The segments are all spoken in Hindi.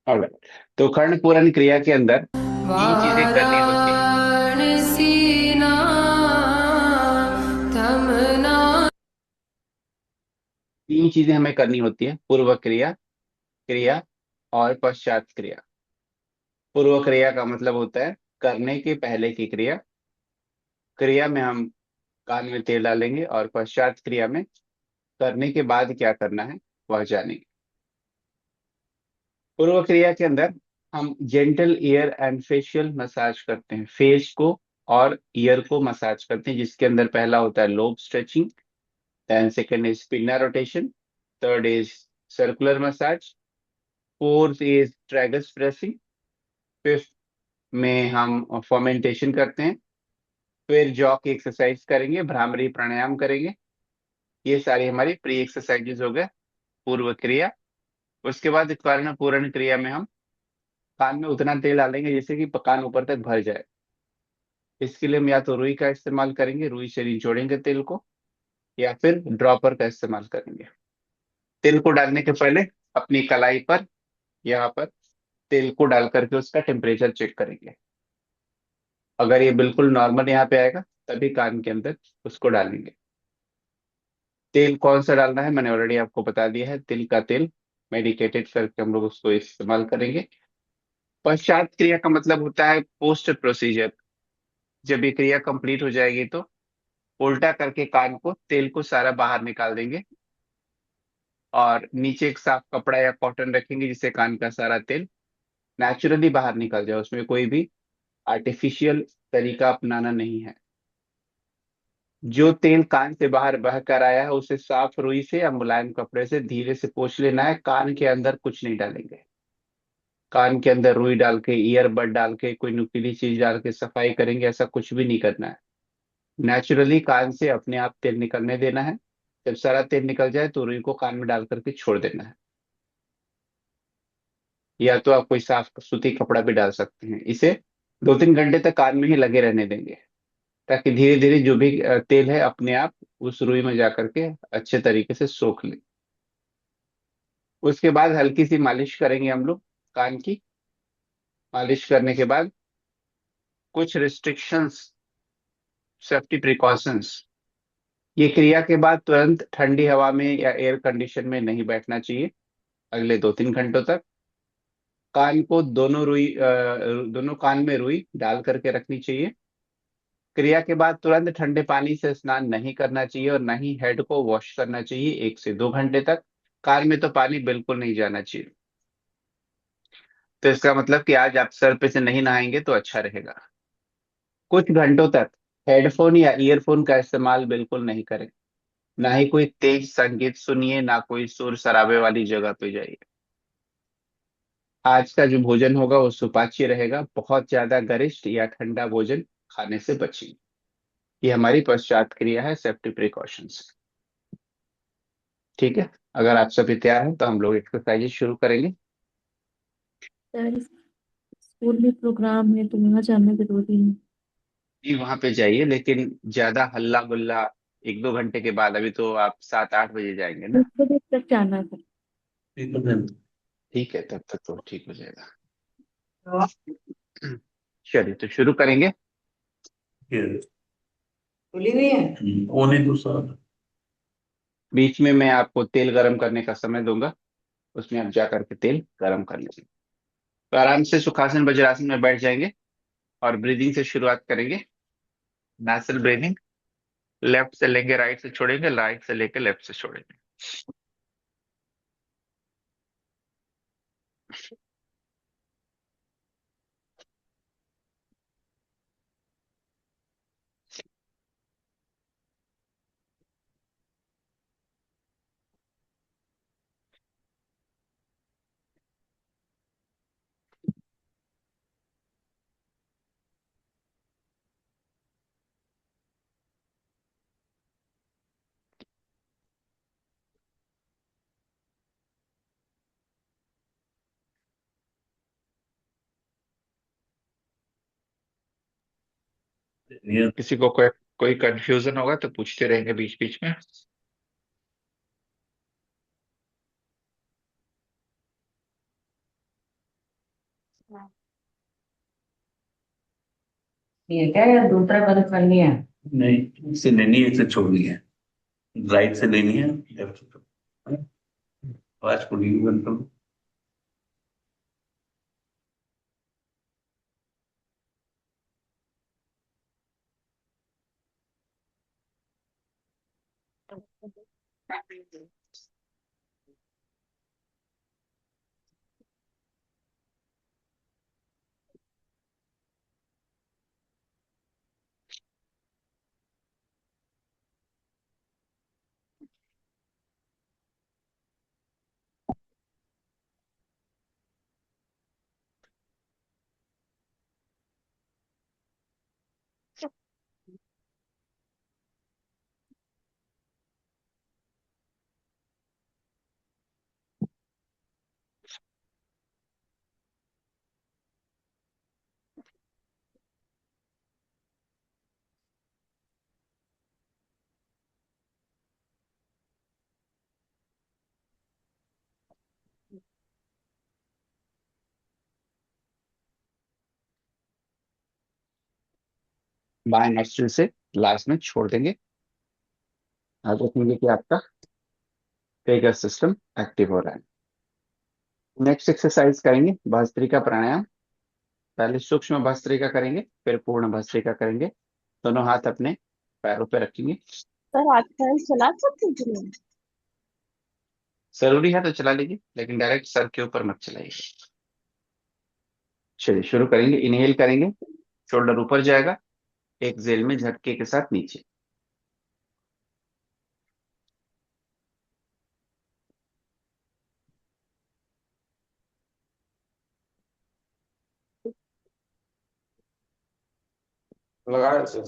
ऑलराइट। तो कर्ण पूरण क्रिया के अंदर तीन चीजें करनी होती हैं। वाराणसी थमना। तीन चीजें हमें करनी होती है: पूर्व क्रिया, क्रिया और पश्चात क्रिया। पूर्व क्रिया का मतलब होता है करने के पहले की क्रिया। क्रिया में हम कान में तेल डालेंगे, और पश्चात क्रिया में करने के बाद क्या करना है वह जानेंगे। पूर्व क्रिया के अंदर हम gentle year and facial massage करते हैं, फेस को और ईयर को मसाज करते हैं, जिसके अंदर पहला होता है lobe stretching, then second is pinna rotation, third is circular massage, fourth is tragus pressing, fifth में हम फर्मेंटेशन करते हैं, फिर जॉ की एक्सरसाइज करेंगे, भ्रामरी प्राणायाम करेंगे। ये सारी हमारी प्री एक्सरसाइजेज हो गए पूर्व क्रिया। उसके बाद कर्ण पूर्ण क्रिया में हम कान में उतना तेल डालेंगे जिससे कि कान ऊपर तक भर जाए। इसके लिए हम या तो रुई का इस्तेमाल करेंगे, रुई से निचोड़ेंगे तेल को, या फिर ड्रॉपर का इस्तेमाल करेंगे। तेल को डालने के पहले अपनी कलाई पर, यहाँ पर तेल को डाल करके उसका टेम्परेचर चेक करेंगे। अगर ये बिल्कुल नॉर्मल यहाँ पे आएगा तभी कान के अंदर उसको डालेंगे। तेल कौन सा डालना है मैंने ऑलरेडी आपको बता दिया है, तिल का तेल मेडिकेटेड करके हम लोग उसको इस्तेमाल करेंगे। पश्चात क्रिया का मतलब होता है पोस्ट प्रोसीजर। जब ये क्रिया कंप्लीट हो जाएगी तो उल्टा करके कान को तेल को सारा बाहर निकाल देंगे, और नीचे एक साफ कपड़ा या कॉटन रखेंगे जिससे कान का सारा तेल नेचुरली बाहर निकल जाए, उसमें कोई भी आर्टिफिशियल तरीका अपनाना नहीं है। जो तेल कान से बाहर बह कर आया है उसे साफ रुई से या मुलायम कपड़े से धीरे से पोंछ लेना है, कान के अंदर कुछ नहीं डालेंगे। कान के अंदर रुई डाल के, ईयरबड डाल के, कोई नुकीली चीज डाल के सफाई करेंगे, ऐसा कुछ भी नहीं करना है। नेचुरली कान से अपने आप तेल निकलने देना है। जब सारा तेल निकल जाए तो रुई को कान में डाल करके छोड़ देना है, या तो आप कोई साफ सूती कपड़ा भी डाल सकते हैं। इसे 2-3 घंटे तक कान में ही लगे रहने देंगे, ताकि धीरे धीरे जो भी तेल है अपने आप उस रुई में जा करके अच्छे तरीके से सोख ले। उसके बाद हल्की सी मालिश करेंगे हम लोग कान की। मालिश करने के बाद कुछ रिस्ट्रिक्शंस, सेफ्टी प्रिकॉशंस। ये क्रिया के बाद तुरंत ठंडी हवा में या एयर कंडीशन में नहीं बैठना चाहिए अगले 2-3 घंटों तक। कान को दोनों कान में रुई डाल करके रखनी चाहिए। क्रिया के बाद तुरंत ठंडे पानी से स्नान नहीं करना चाहिए, और ना ही हेड को वॉश करना चाहिए 1 से 2 घंटे तक। कान में तो पानी बिल्कुल नहीं जाना चाहिए। तो इसका मतलब कि आज आप सर पे से नहीं नहाएंगे तो अच्छा रहेगा। कुछ घंटों तक हेडफोन या ईयरफोन का इस्तेमाल बिल्कुल नहीं करें। ना ही कोई तेज संगीत सुनिए, ना कोई शोर शराबे वाली जगह पे जाइए। आज का जो भोजन होगा वो सुपाच्य रहेगा, बहुत ज्यादा गरिष्ठ या ठंडा भोजन खाने से बचिए। ये हमारी पश्चात क्रिया है, सेफ्टी प्रिकॉशंस। ठीक है। अगर आप सभी तैयार हैं तो हम लोग एक्सरसाइज शुरू करेंगे। यार स्कूल में प्रोग्राम है तो वहां जाना जरूरी है। जी वहां पे जाइए, लेकिन ज्यादा हल्ला गुल्ला 1-2 घंटे के बाद, अभी तो आप 7-8 बजे जाएंगे ना। 10 बजे तक जाना था। ठीक है, तब तक तो ठीक हो जाएगा। चलिए तो शुरू करेंगे। खुली हुई है। ओने दूसरा। बीच में मैं आपको तेल गरम करने का समय दूंगा, उसमें आप जा करके तेल गरम कर लीजिए। तो आराम से सुखासन वज्रासन में बैठ जाएंगे, और ब्रीदिंग से शुरुआत करेंगे। Natural breathing. लेफ्ट से लेंगे राइट से छोड़ेंगे, राइट से लेके लेफ्ट से छोड़ेंगे। किसी को कोई कोई कंफ्यूजन होगा तो पूछते रहेंगे बीच बीच में। ये क्या है, दूसरा बंद कर लिया। नहीं, इससे लेनी है, इससे छोड़नी है। राइट से लेनी है, लेफ्ट से छोड़नी है। आवाज को नहीं बंद करो। बाएं नोस्ट्रिल से लास्ट में छोड़ देंगे। आप देखेंगे कि आपका पेगस सिस्टम एक्टिव हो रहा है। नेक्स्ट एक्सरसाइज करेंगे भस्त्रिका प्राणायाम। पहले सूक्ष्म भस्त्रिका करेंगे, फिर पूर्ण भस्त्रिका करेंगे। दोनों हाथ अपने पैरों पे रखेंगे। सर आज फैन चला सकते हैं कि नहीं? जरूरी है तो चला लीजिए, लेकिन डायरेक्ट सर के ऊपर मत चलाइए। चलिए शुरू करेंगे। इनहेल करेंगे, शोल्डर ऊपर जाएगा, एक्सेल में झटके के साथ नीचे। लगाया से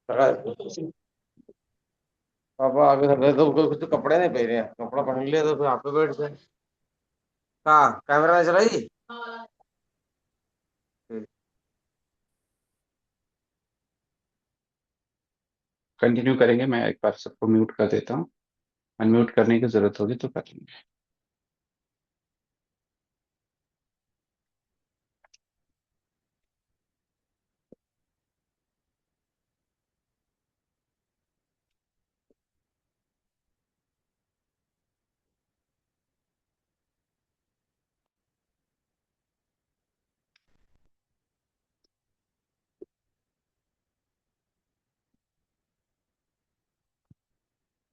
लगाया। पापा आगे कर रहे तो कुछ तो कपड़े नहीं पहने हैं, कपड़ा पहन लिया तो फिर आप पे बैठ जाए। कहाँ कैमरा में चलाई। कंटिन्यू करेंगे। मैं एक बार सबको म्यूट कर देता हूँ, अनम्यूट करने की जरूरत होगी तो कर लेंगे।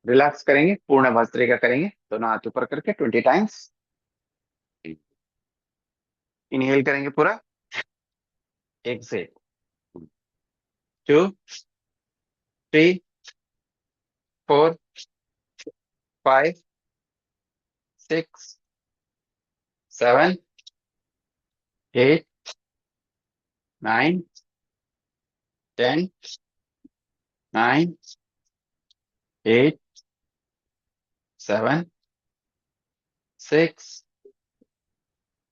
रिलैक्स करेंगे, पूर्ण भस्त्रिका करेंगे, दोनों हाथ ऊपर करके 20 टाइम्स। इनहेल करेंगे पूरा, एक्सेल। 2, 3, 4, 5, 6, 7, 8, 9, 10, 9, 8, 7, 6,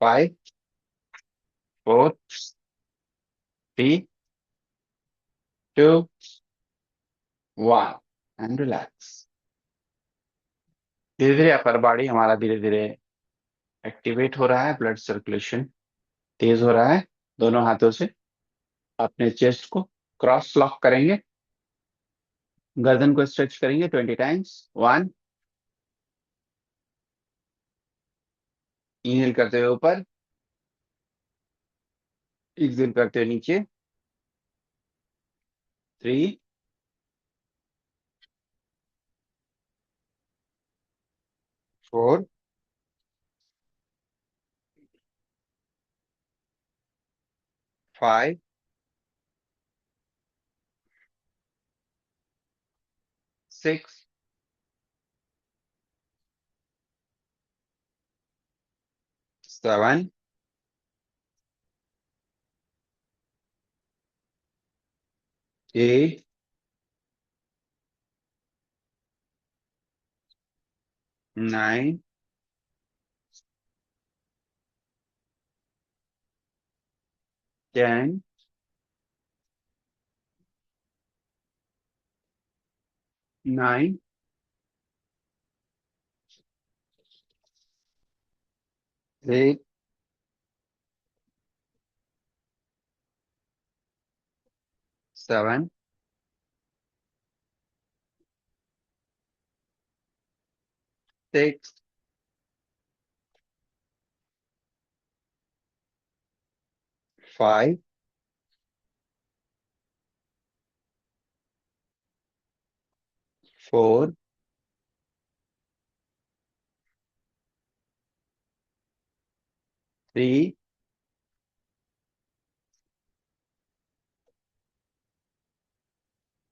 5, 4, 3, 2, 1 and relax. धीरे धीरे अपर बॉडी हमारा धीरे धीरे एक्टिवेट हो रहा है, ब्लड सर्कुलेशन तेज हो रहा है। दोनों हाथों से अपने चेस्ट को क्रॉस लॉक करेंगे, गर्दन को स्ट्रेच करेंगे 20 टाइम्स। 1, इनहेल करते हुए ऊपर, एक्सहेल करते हुए नीचे। 3, 4, 5, 6, 7, 8, 9, 10, 9, 8, 7, 6, 5, 4, 3,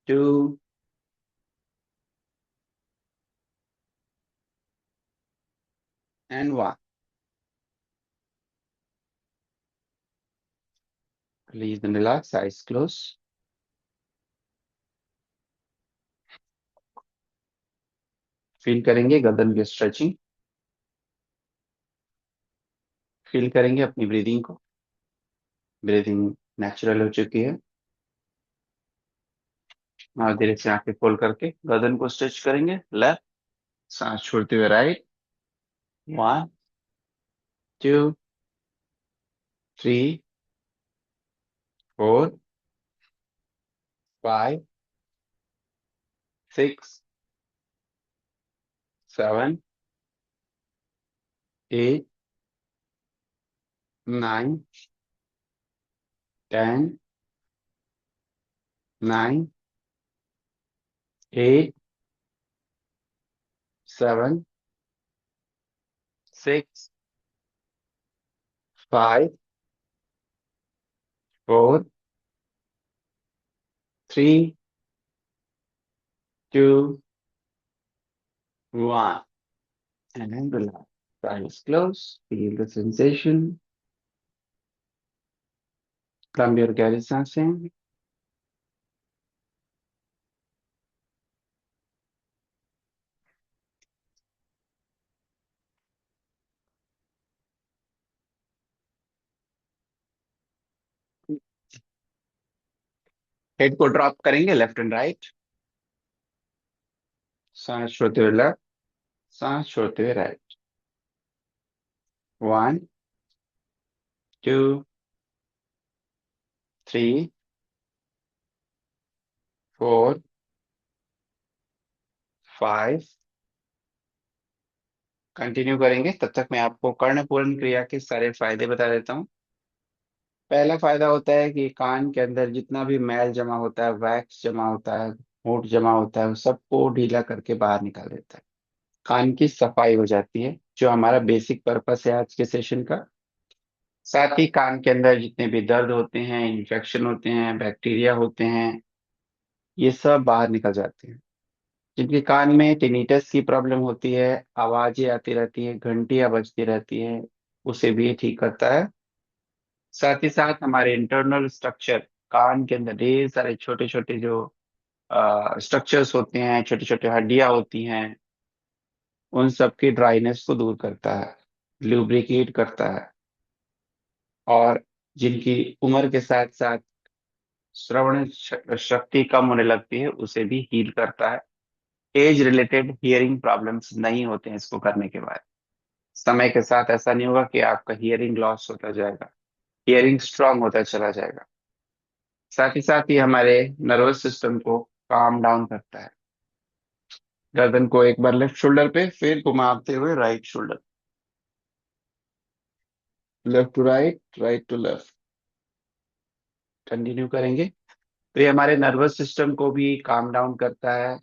2, and 1. Release and relax, eyes close. Feel करेंगे गर्दन की स्ट्रेचिंग, फील करेंगे अपनी ब्रीदिंग को। ब्रीदिंग नेचुरल हो चुकी है। और धीरे से आंखें खोल करके गर्दन को स्ट्रेच करेंगे। लेफ्ट, सांस छोड़ते हुए right. 1, 2, 3, 4, 5, 6, 7, 8, 9, 10, 9, 8, 7, 6, 5, 4, 3, 2, 1. And then relax. Eyes closed. Feel the sensation. लंबी और गहरी सांसें। हेड को ड्रॉप करेंगे लेफ्ट एंड राइट। सांस छोड़ते हुए लेफ्ट, सांस छोड़ते हुए राइट। 1, 2, 3, 4, 5। कंटिन्यू करेंगे, तब तक मैं आपको कर्णपूरण क्रिया के सारे फायदे बता देता हूँ। पहला फायदा होता है कि कान के अंदर जितना भी मैल जमा होता है, वैक्स जमा होता है, होंठ जमा होता है, उस सबको ढीला करके बाहर निकाल देता है। कान की सफाई हो जाती है, जो हमारा बेसिक पर्पस है आज के सेशन का। साथ ही कान के अंदर जितने भी दर्द होते हैं, इन्फेक्शन होते हैं, बैक्टीरिया होते हैं, ये सब बाहर निकल जाते हैं। जिनके कान में टिनिटस की प्रॉब्लम होती है, आवाजें आती रहती है, घंटियां बजती रहती है, उसे भी ये ठीक करता है। साथ ही साथ हमारे इंटरनल स्ट्रक्चर, कान के अंदर ढेर सारे छोटे छोटे जो स्ट्रक्चर्स होते हैं, छोटे छोटे हड्डियां होती हैं, उन सब की ड्राइनेस को दूर करता है, ल्यूब्रिकेट करता है। और जिनकी उम्र के साथ साथ श्रवण शक्ति कम होने लगती है, उसे भी हील करता है। एज रिलेटेड हियरिंग प्रॉब्लम्स नहीं होते हैं इसको करने के बाद। समय के साथ ऐसा नहीं होगा कि आपका हियरिंग लॉस होता जाएगा, हियरिंग स्ट्रांग होता चला जाएगा। साथ ही साथ ये हमारे नर्वस सिस्टम को काम डाउन करता है। गर्दन को एक बार लेफ्ट शोल्डर पे, फिर घुमाते हुए right shoulder, left to right, right to left. Continue करेंगे। तो ये हमारे नर्वस सिस्टम को भी काम डाउन करता है,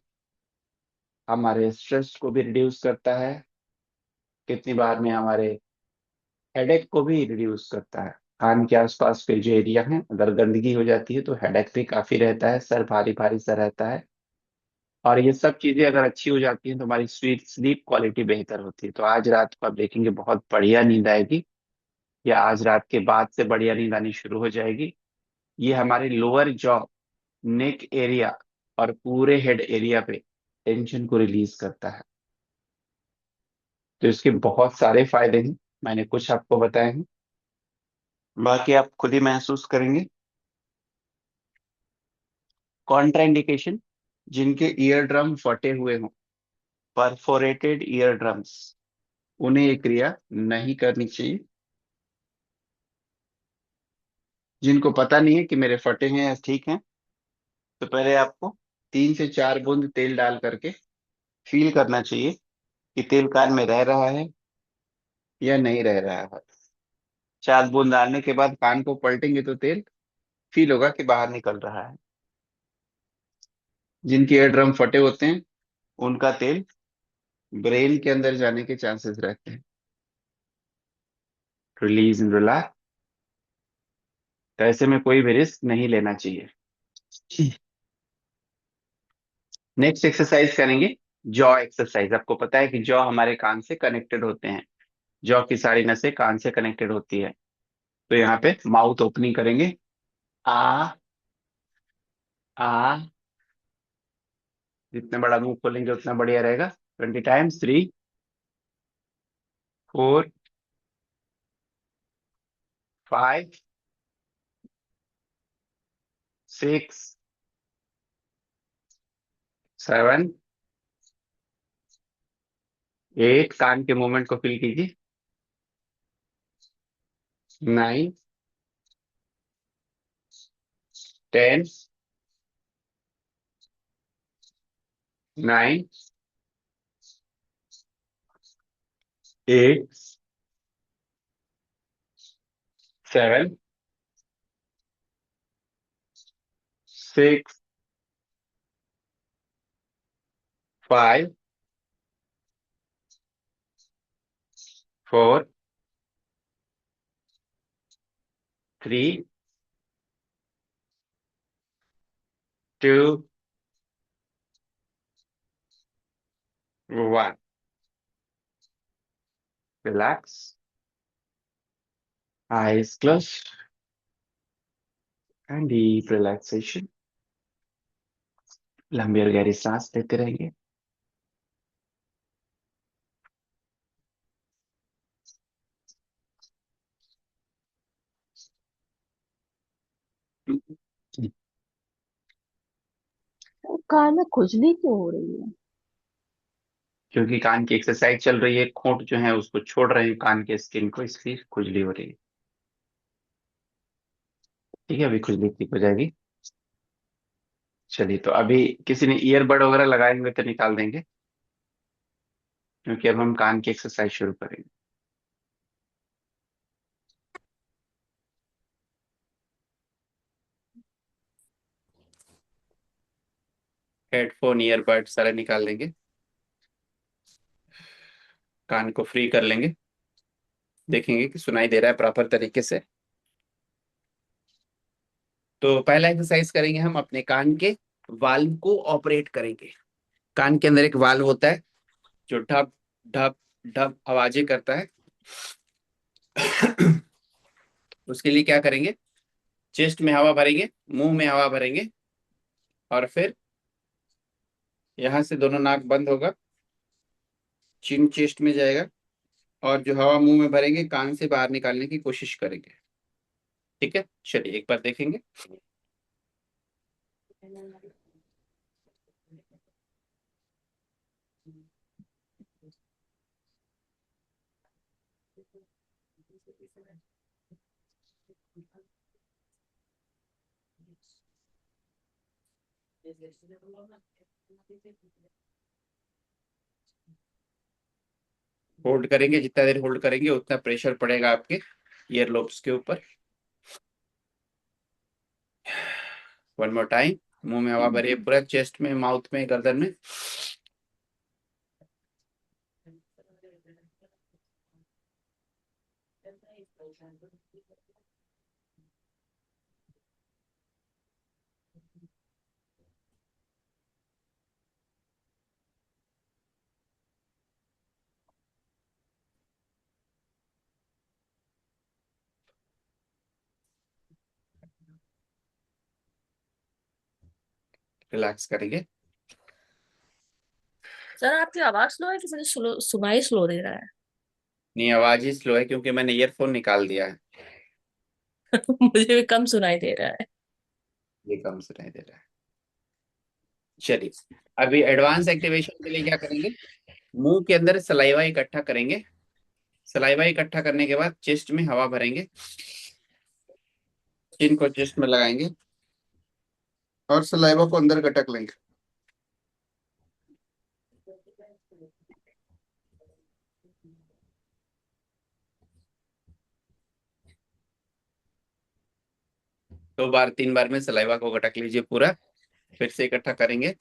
हमारे स्ट्रेस को भी रिड्यूस करता है। कितनी बार में हमारे हेडेक को भी रिड्यूस करता है। कान के आसपास के जो एरिया है, अगर गंदगी हो जाती है तो हेडेक भी काफी रहता है, सर भारी भारी सा रहता है। और ये सब चीजें अगर अच्छी हो जाती हैं तो हमारी स्वीट स्लीप क्वालिटी बेहतर होती है। तो आज रात को आप देखेंगे बहुत बढ़िया नींद आएगी, या आज रात के बाद से बढ़िया नींद आनी शुरू हो जाएगी। ये हमारे लोअर जॉ, नेक एरिया और पूरे हेड एरिया पे टेंशन को रिलीज करता है। तो इसके बहुत सारे फायदे हैं, मैंने कुछ आपको बताए हैं, बाकी आप खुद ही महसूस करेंगे। कॉन्ट्राइंडिकेशन, जिनके ईयर ड्रम फटे हुए हों, परफोरेटेड ईयर ड्रम्स, उन्हें ये क्रिया नहीं करनी चाहिए। जिनको पता नहीं है कि मेरे फटे हैं या ठीक हैं, तो पहले आपको 3 से 4 बूंद तेल डाल करके फील करना चाहिए कि तेल कान में रह रहा है या नहीं रह रहा है। 4 बूंद डालने के बाद कान को पलटेंगे तो तेल फील होगा कि बाहर निकल रहा है। जिनके ईयर ड्रम फटे होते हैं उनका तेल ब्रेन के अंदर जाने के चांसेस रहते हैं। Release and relax. तो ऐसे में कोई भी रिस्क नहीं लेना चाहिए। नेक्स्ट एक्सरसाइज करेंगे जॉ एक्सरसाइज। आपको पता है कि जॉ हमारे कान से कनेक्टेड होते हैं। जॉ की सारी नसें कान से कनेक्टेड होती है। तो यहाँ पे माउथ ओपनिंग करेंगे। आ आ। जितना बड़ा मुंह खोलेंगे उतना बढ़िया रहेगा। 20 टाइम्स। 3, 4, 5, 6, 7, 8। कान के मूवमेंट को फील कीजिए। 9, 10, 9, 8, 7, 6, 5, 4, 3, 2, 1। Relax. Eyes closed and deep relaxation. लंबी और गहरी सांस लेते रहेंगे। कान में खुजली क्यों हो रही है? क्योंकि कान की एक्सरसाइज चल रही है, खोट जो है उसको छोड़ रहे हैं कान के स्किन को, इसलिए खुजली हो रही है। ठीक है, अभी खुजली ठीक हो जाएगी। चलिए, तो अभी किसी ने ईयरबड वगैरह लगाए हुए तो निकाल देंगे, क्योंकि अब हम कान की एक्सरसाइज शुरू करेंगे। हेडफोन ईयरबड सारे निकाल देंगे। कान को फ्री कर लेंगे। देखेंगे कि सुनाई दे रहा है प्रॉपर तरीके से। तो पहला एक्सरसाइज करेंगे, हम अपने कान के वाल्व को ऑपरेट करेंगे। कान के अंदर एक वाल्व होता है जो ढप ढप ढप आवाजें करता है। उसके लिए क्या करेंगे, चेस्ट में हवा भरेंगे, मुंह में हवा भरेंगे, और फिर यहां से दोनों नाक बंद होगा, चिन चेस्ट में जाएगा, और जो हवा मुंह में भरेंगे कान से बाहर निकालने की कोशिश करेंगे। ठीक है, चलिए एक बार देखेंगे। होल्ड करेंगे, जितना देर होल्ड करेंगे उतना प्रेशर पड़ेगा आपके ईयर लोब्स के ऊपर। One more time. मुंह में हवा भरिए, पूरा चेस्ट में, माउथ में, गर्दन में। रिलैक्स करेंगे। सर आपकी आवाज स्लो है कि मुझे सुनाई स्लो दे रहा है? नहीं, आवाज ही स्लो है क्योंकि मैंने ईयरफोन निकाल दिया है। मुझे भी कम सुनाई दे रहा है। ये कम सुनाई दे रहा है। चलिए, अभी एडवांस एक्टिवेशन के लिए क्या करेंगे, मुंह के अंदर सलाइवा इकट्ठा करेंगे। सलाइवा इकट्ठा करने के बाद चेस्ट में हवा भरेंगे, चिन को चेस्ट में लगाएंगे, और सलाइवा को अंदर गटक लेंगे। दो बार 3 बार में सलाइवा को गटक लीजिए पूरा, फिर से इकट्ठा करेंगे।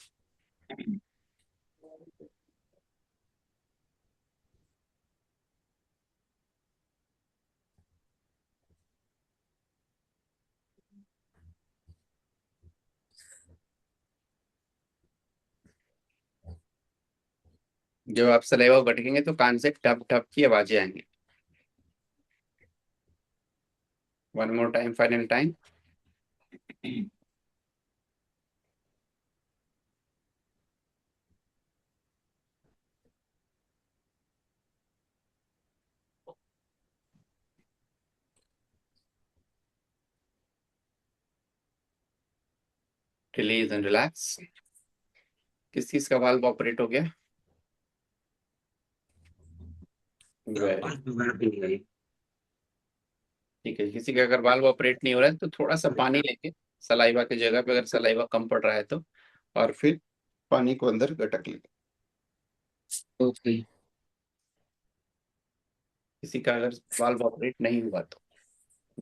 जब आप सलाइवा को गटकेंगे तो कान से टप टप की आवाजें आएंगी। One more time, final time. Release and relax. किस चीज का वाल्व ऑपरेट हो गया? ठीक है, किसी का अगर वाल्व ऑपरेट नहीं हो रहा है तो थोड़ा सा पानी लेके सलाइवा की जगह पे, अगर सलाइवा कम पड़ रहा है तो, और फिर पानी को अंदर गटक लेंगे। ओके। किसी का अगर वाल्व ऑपरेट नहीं हुआ तो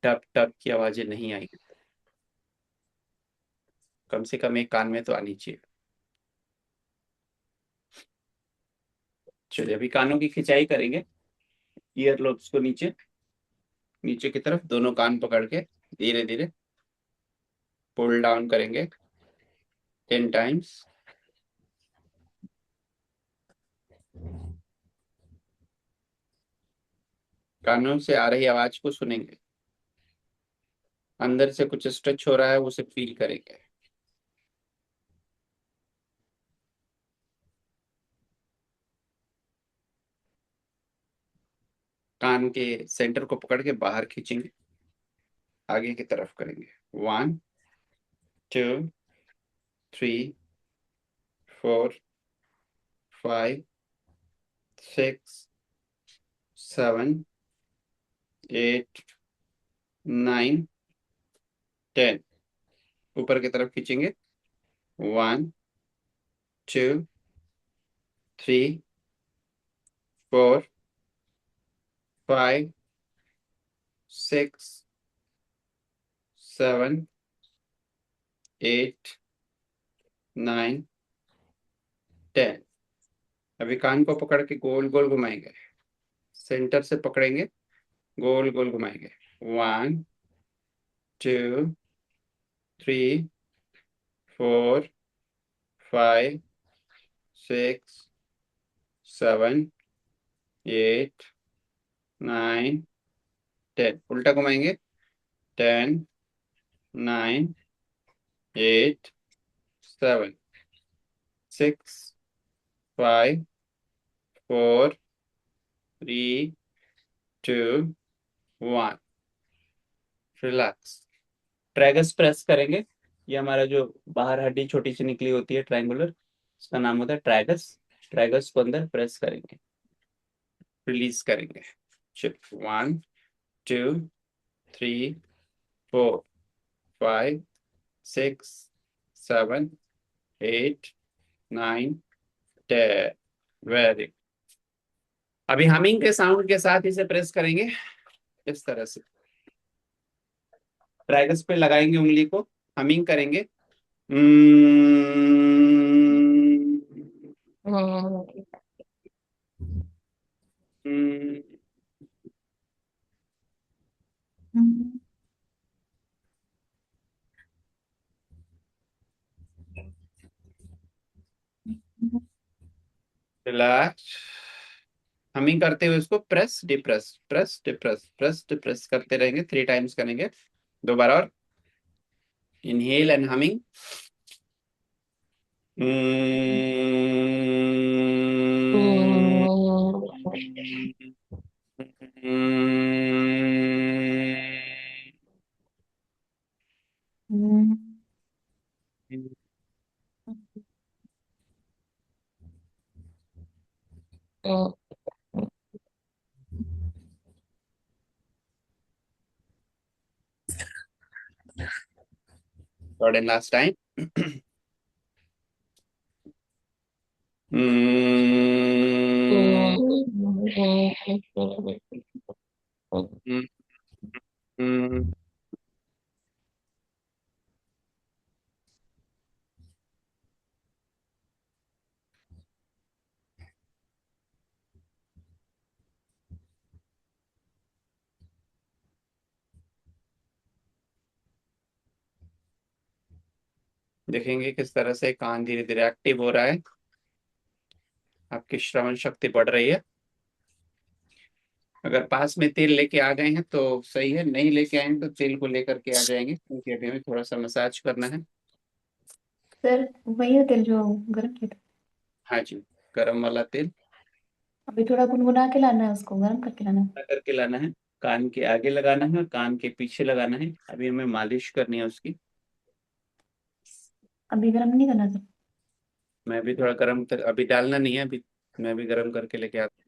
टप टप की आवाजें नहीं आएगी, कम से कम एक कान में तो आनी चाहिए। चलिए अभी कानों की खिंचाई करेंगे। ईयर लोब्स को नीचे नीचे की तरफ दोनों कान पकड़ के धीरे धीरे पुल डाउन करेंगे 10 टाइम्स। कानों से आ रही आवाज को सुनेंगे, अंदर से कुछ स्ट्रेच हो रहा है उसे फील करेंगे। कान के सेंटर को पकड़ के बाहर खींचेंगे, आगे की तरफ करेंगे। 1 2 3 4 5 6 7 8 9 10। ऊपर की तरफ खींचेंगे। 1 2 3 4 5 6 7 8 9 10। अभी कान को पकड़ के गोल गोल घुमाएंगे, सेंटर से पकड़ेंगे, गोल गोल घुमाएंगे। 1 2 3 4 5 6 7 8 9 10। उल्टा घुमाएंगे। 10 9 8 7 6 5 4 3 2 1। रिलैक्स। ट्रैगस प्रेस करेंगे। ये हमारा जो बाहर हड्डी छोटी सी निकली होती है ट्रायंगुलर, उसका नाम होता है ट्रैगस। ट्रैगस को अंदर प्रेस करेंगे, रिलीज करेंगे। 1 2 3 4 5 6 7 8 9 10। वेरी। अभी हमिंग के साउंड के साथ इसे प्रेस करेंगे इस तरह से। ट्रैगस पे लगाएंगे उंगली को, हमिंग करेंगे। रिलैक्स। हमिंग करते हुए उसको press depress press depress press depress करते रहेंगे। 3 टाइम्स करेंगे। 2 बार और। Inhale and humming. Third and last time. देखेंगे किस तरह से कान धीरे धीरे एक्टिव हो रहा है, आपकी श्रवण शक्ति बढ़ रही है। अगर पास में तेल लेके आ गए हैं तो सही है, नहीं लेके आए हैं तो तेल को लेकर के आ जाएंगे, क्योंकि अभी हमें थोड़ा सा मसाज करना है। सर वही है तेल जो गर्म किया था। हाँ जी, गरम वाला तेल अभी थोड़ा गुनगुना के लाना है, उसको गर्म करके लाना है। करके लाना है, कान के आगे लगाना है और कान के पीछे लगाना है। अभी हमें मालिश करनी है उसकी। अभी गर्म नहीं करना सर। मैं भी थोड़ा गर्म अभी डालना नहीं है, अभी मैं भी गर्म करके लेके आता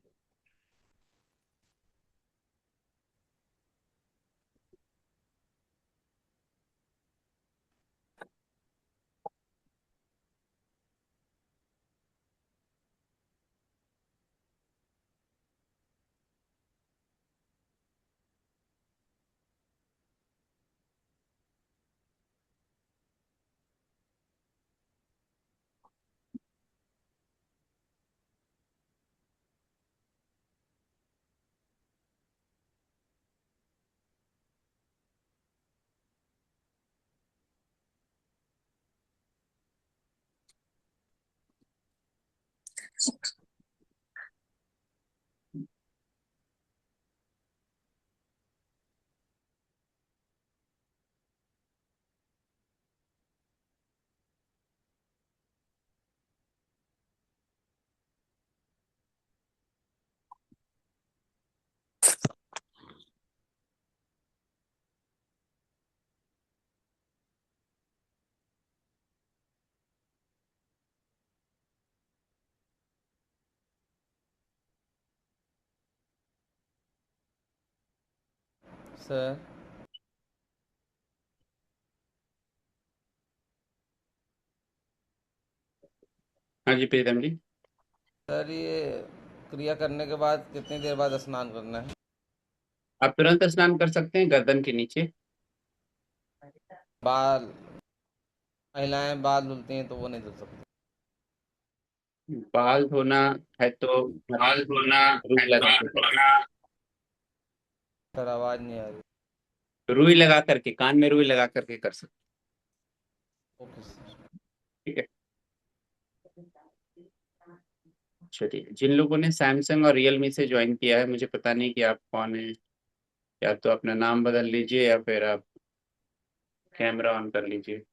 सर हाँ जी प्रीतम जी। सर ये क्रिया करने के बाद कितनी देर बाद स्नान करना है? आप तुरंत स्नान कर सकते हैं गर्दन के नीचे। बाल, महिलाएं बाल धुलती हैं तो वो नहीं धुल सकती? बाल धोना है तो बाल धोना रुई है लगा तो के, धोना। सर आवाज नहीं आ रही। रुई लगा करके, कान में रुई लगा करके कर सकते ओके सर। हैं, ठीक है। चलिए, जिन लोगों ने सैमसंग और रियलमी से ज्वाइन किया है, मुझे पता नहीं कि आप कौन है, या तो अपना नाम बदल लीजिए या फिर आप कैमरा ऑन कर लीजिए।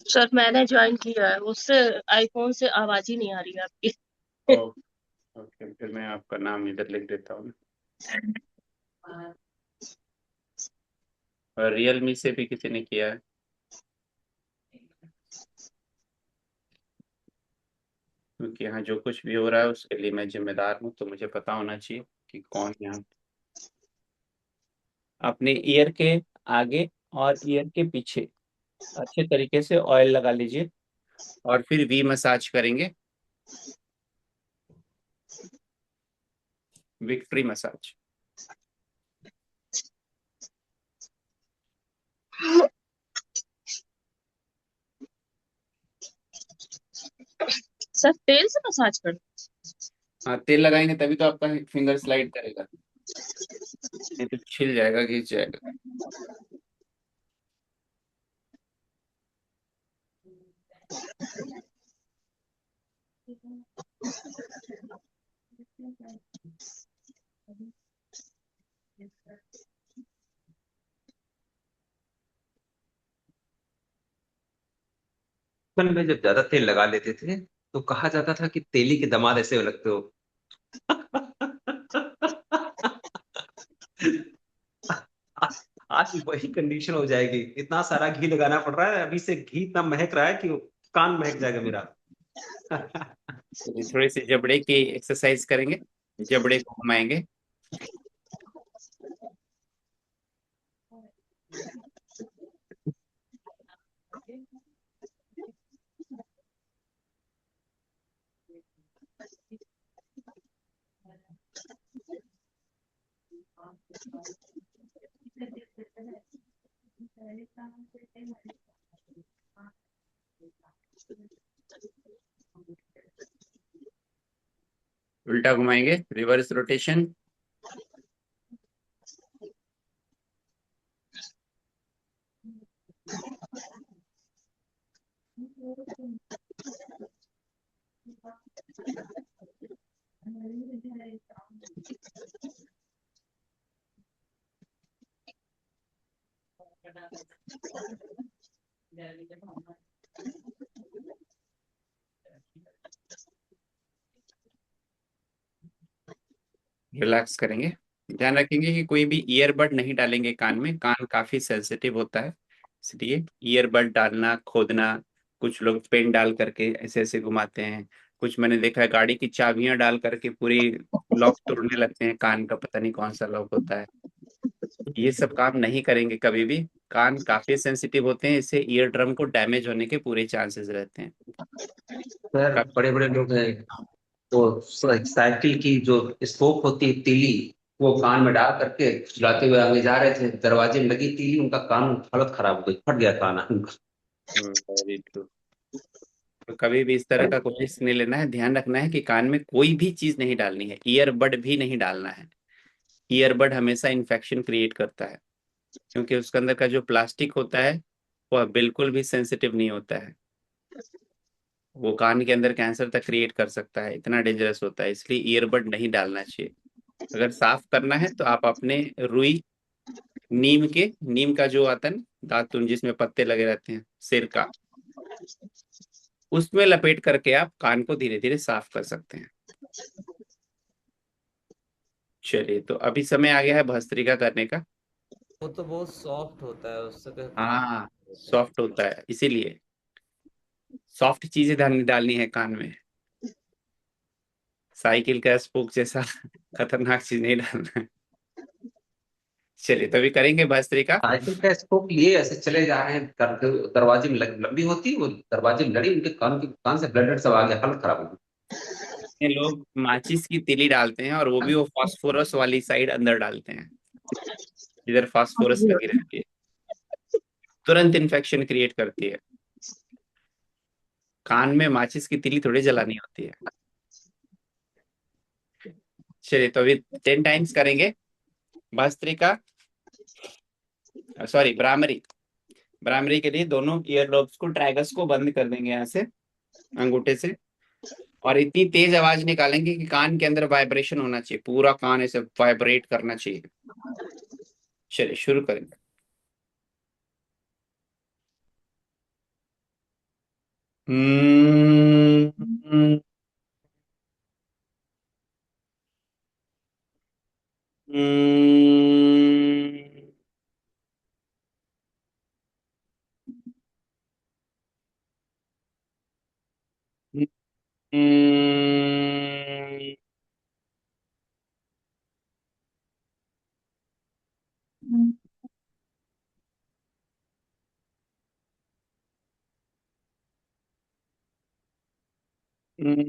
सर मैंने ज्वाइन किया है, उससे आईफोन से आवाज ही नहीं आ रही है आपकी। ओ, ओके, फिर मैं आपका नाम इधर लिख देता हूँ। और रियलमी से भी किसी ने किया है? क्योंकि यहाँ जो कुछ भी हो रहा है उसके लिए मैं जिम्मेदार हूँ, तो मुझे पता होना चाहिए कि कौन यहाँ। अपने ईयर के आगे और ईयर के पीछे अच्छे तरीके से ऑयल लगा लीजिए और फिर वी मसाज करेंगे, विक्ट्री मसाज। सर तेल से मसाज कर? हाँ, तेल लगाएंगे तभी तो आपका फिंगर स्लाइड करेगा, नहीं तो छिल जाएगा, घिस जाएगा। बचपन में जब ज्यादा तेल लगा लेते थे तो कहा जाता था कि तेली के दामाद ऐसे लगते हो। आज आज भी वही कंडीशन हो जाएगी, इतना सारा घी लगाना पड़ रहा है, अभी से घी इतना महक रहा है कि कान महक जाएगा मेरा। थोड़ी सी जबड़े की एक्सरसाइज करेंगे, जबड़े को घुमाएंगे। उल्टा घुमाएंगे, रिवर्स रोटेशन। रिलैक्स करेंगे। ध्यान रखेंगे कि कोई भी ईयरबड नहीं डालेंगे कान में, कान काफी सेंसिटिव होता है, इसलिए ईयरबड डालना, खोदना, कुछ लोग पेन डाल करके ऐसे ऐसे घुमाते हैं, कुछ मैंने देखा है गाड़ी की चाबियां डाल करके पूरी लॉक तोड़ने लगते हैं कान का, पता नहीं कौन सा लॉक होता है। ये सब काम नहीं करेंगे कभी भी, कान काफी सेंसिटिव होते हैं, इससे ईयर ड्रम को डैमेज होने के पूरे चांसेस रहते हैं। सर बड़े बड़े लोग हैं, वो साइकिल की जो स्पोक होती है तीली, वो कान में डाल करके चलाते हुए आगे जा रहे थे, दरवाजे में लगी तीली, उनका कान, हालत खराब हो गई, फट गया कान उनका। Very true. तो कभी भी इस तरह का कोई रिस्क नहीं लेना है, ध्यान रखना है कि कान में कोई भी चीज नहीं डालनी है, ईयरबड भी नहीं डालना है। ईयरबड हमेशा इन्फेक्शन क्रिएट करता है, क्योंकि उसके अंदर का जो प्लास्टिक होता है वह बिल्कुल भी सेंसिटिव नहीं होता है, वो कान के अंदर कैंसर तक क्रिएट कर सकता है, इतना डेंजरस होता है, इसलिए ईयरबड नहीं डालना चाहिए। अगर साफ करना है तो आप अपने रुई, नीम का जो आता है ना दातुन जिसमें पत्ते लगे रहते हैं, सिर का, उसमें लपेट करके आप कान को धीरे धीरे साफ कर सकते हैं। चलिए, तो अभी समय आ गया है भस्त्रिका करने का। वो तो बहुत सॉफ्ट होता है, उससे कोई काम हाँ, नहीं होता है। सॉफ्ट होता है, इसीलिए सॉफ्ट चीजें डालनी है कान में, साइकिल का स्पोक जैसा खतरनाक चीज नहीं डालना है। चलिए, तो अभी करेंगे भस्त्रिका। साइकिल का स्पोक लिए ऐसे चले जा रहे हैं, दरवाजे में लंबी होती है वो, दरवाजे में लड़ी, उनके कान से ब्लड सब आ गया, हालत खराब हो गई। ये लोग माचिस की तीली डालते हैं, और वो भी वो फास्फोरस वाली साइड अंदर डालते हैं, इधर फास्फोरस लगी रहती है, तुरंत इन्फेक्शन क्रिएट करती है। कान में माचिस की तीली थोड़ी जलानी होती है। चलिए, तो अभी 10 टाइम्स करेंगे भस्त्रिका, सॉरी भ्रामरी। भ्रामरी के लिए दोनों ईयर लोब्स को, ट्रैगस को बंद कर देंगे यहाँ से अंगूठे से, और इतनी तेज आवाज निकालेंगे कि कान के अंदर वाइब्रेशन होना चाहिए, पूरा कान ऐसे वाइब्रेट करना चाहिए। चलिए, शुरू करेंगे। हम्म, हम्म, हम्म, हम्म,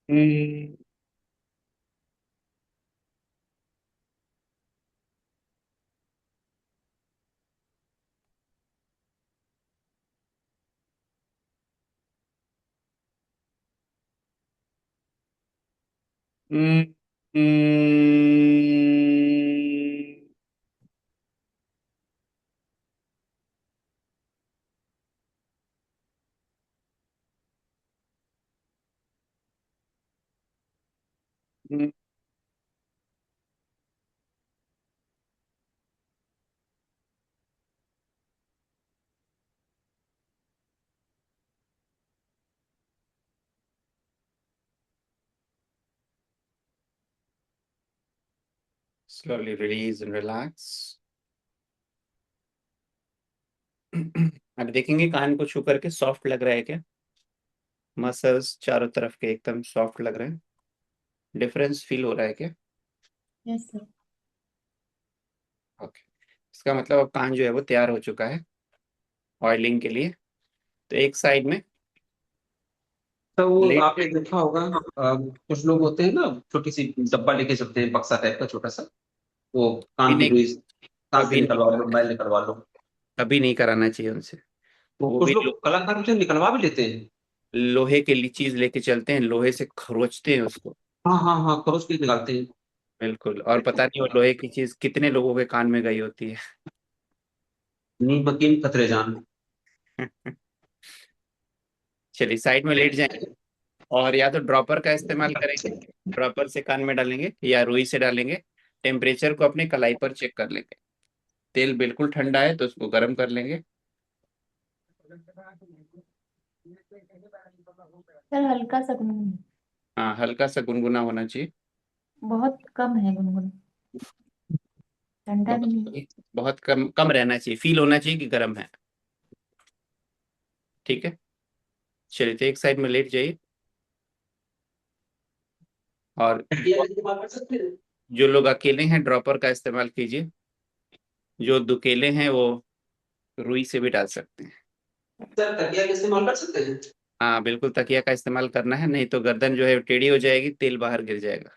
हम्म, हम्म, हम्म, हम्म, slowly release and relax. अब देखेंगे कान को छू करके सॉफ्ट लग रहा है क्या? मसल्स चारों तरफ के एकदम सॉफ्ट लग रहे हैं। डिफरेंस फील हो रहा है क्या? Yes sir. ओके, इसका मतलब अब कान जो है वो तैयार हो चुका है ऑयलिंग के लिए। तो एक साइड में तो वो लेट आपने देखा होगा, कुछ लोग होते हैं ना, छोटी सी डब्बा लेके चलते हैं, बक्सा टाइप का छोटा सा, वो कभी कान की नहीं, रुई कान से कभी नहीं, निकलवा लो, मोबाइल निकलवा लो। कभी नहीं कराना चाहिए उनसे। तो वो कुछ भी लोग कलाकार उसे निकलवा भी लेते हैं। लोहे के लिए चीज लेके चलते हैं, लोहे से खरोचते हैं उसको। हाँ हाँ हाँ, खरोच के निकालते हैं। बिल्कुल, और पता नहीं वो लोहे की चीज कितने लोगों के कान में गई होती नीम हकीम खतरे जान। है। चलिए साइड में लेट जाएंगे, और या तो ड्रॉपर का इस्तेमाल करेंगे, ड्रॉपर से कान में डालेंगे या रुई से डालेंगे। टेम्परेचर को अपने कलाई पर चेक कर लेंगे। तेल बिल्कुल ठंडा है तो उसको गर्म कर लेंगे। सर हल्का सा गुनगुन, हाँ, हल्का सा गुनगुना होना चाहिए। बहुत कम है गुनगुन, ठंडा भी नहीं। बहुत बहुत कम कम रहना चाहिए, फील होना चाहिए कि गर्म है। ठीक है, चलिए तो एक साइड में लेट जाइए। और खटिया इस्तेमाल कर सकते हैं। जो लोग अकेले हैं ड्रॉपर का इस्तेमाल कीजिए, जो दुकेले हैं वो रुई से भी डाल सकते हैं। सर खटिया का इस्तेमाल कर सकते हैं। हाँ बिल्कुल, तकिया का इस्तेमाल करना है, नहीं तो गर्दन जो है टेढ़ी हो जाएगी, तेल बाहर गिर जाएगा।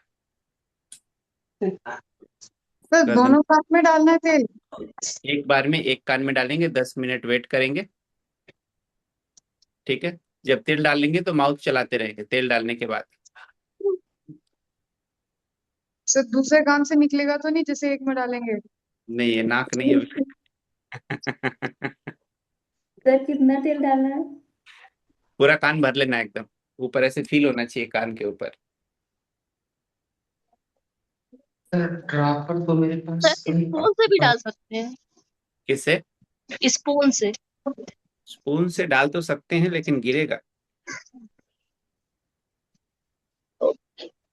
सर गर्दन दोनों कान में डालना है तेल? एक बार में एक कान में डालेंगे, 10 मिनट वेट करेंगे। ठीक है, जब तेल डालेंगे तो माउथ चलाते रहेंगे तेल डालने के बाद। सर दूसरे कान से निकलेगा तो नहीं, जैसे एक में डालेंगे? नहीं, ये नाक नहीं है। सर कितना तेल डालना है? पूरा कान भर लेना एकदम, ऊपर ऐसे फील होना चाहिए कान के ऊपर। सर ड्रापर तो मेरे सर पास स्पून से भी डाल सकते हैं, किससे? स्पून से। स्पून से डाल तो सकते हैं लेकिन गिरेगा,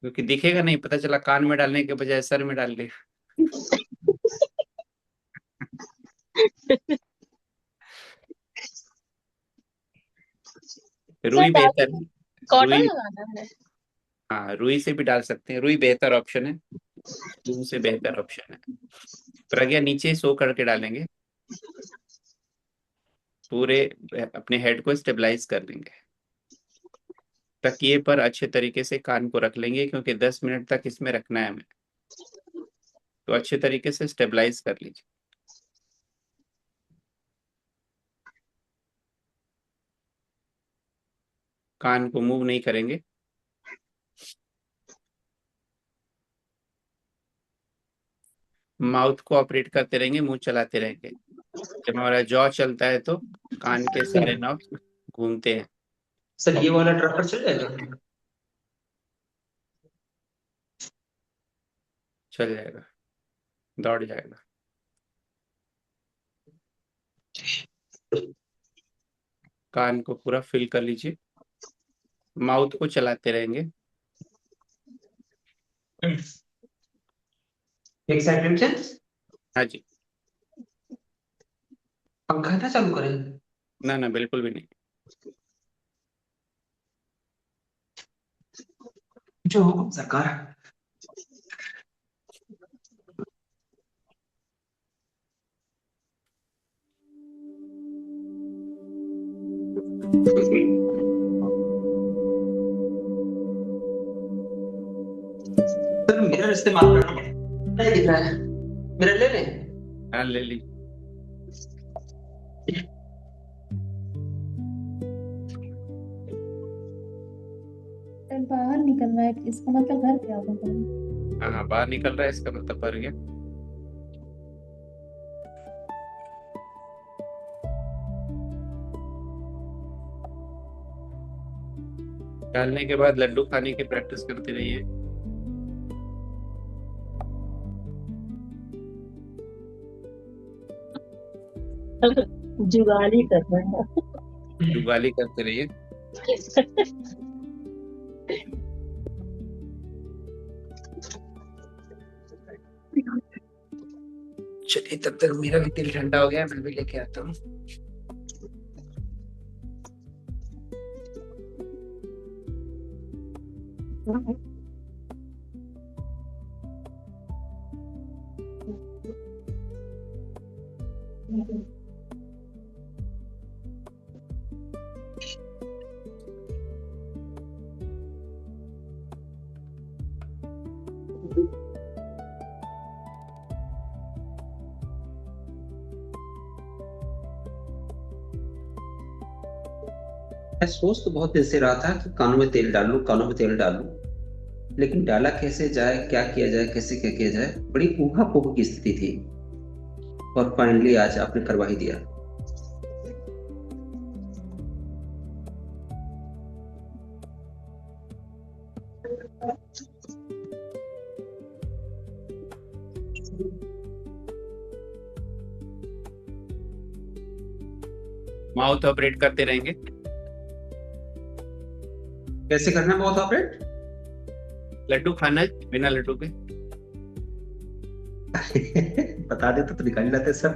क्योंकि दिखेगा नहीं, पता चला कान में डालने के बजाय सर में डाल लिया। सर रुई डाल बेहतर है। कॉटन रुई, लगाना है। हाँ रुई से भी डाल सकते हैं, रुई बेहतर ऑप्शन है, स्पून से बेहतर ऑप्शन है। प्रज्ञा नीचे सो करके डालेंगे, पूरे अपने हेड को स्टेबलाइज कर लेंगे। तकिए पर अच्छे तरीके से कान को रख लेंगे, क्योंकि 10 मिनट तक इसमें रखना है हमें, तो अच्छे तरीके से स्टेबलाइज कर लीजिए। कान को मूव नहीं करेंगे। माउथ को ऑपरेट करते रहेंगे, मुंह चलाते रहेंगे। जब हमारा जॉ चलता है तो कान के सारे नॉब घूमते हैं। सर ये वाला ड्रापर चल जाएगा? चल जाएगा, दौड़ जाएगा। कान को पूरा फिल कर लीजिए, माउथ को चलाते रहेंगे। एक सेकंड से हाँ जी। पंखा ना चालू करें? ना ना, बिल्कुल भी नहीं। जो हुकुम सरकार। सर मिरर इस्तेमाल करना नहीं दिख रहा है, मिरर ले लें? हाँ ले ली। सर बाहर निकल निकल रहा है, इसका मतलब भर गया होगा। हाँ, बाहर निकल रहा है, इसका मतलब भर गया। डालने के बाद लड्डू खाने की प्रैक्टिस करते रहिए। जुगाली कर रहा है। जुगाली करते रहिए। चलिए, तब तक मेरा भी दिल ठंडा हो गया, मैं भी लेके आता हूँ। मैं सोच तो बहुत देर से रहा था कि कानों में तेल डाल लूं, कानों में तेल डाल लूं, लेकिन डाला कैसे जाए, क्या किया जाए, कैसे क्या किया जाए, बड़ी ऊहा-पोह की स्थिति थी। और फाइनली आज आपने करवा ही दिया। माउथ ऑपरेट करते रहेंगे। कैसे करना है माउथ ऑपरेट? लड्डू खाना है बिना लड्डू के। बता दे तो निकाल ही लाते सर।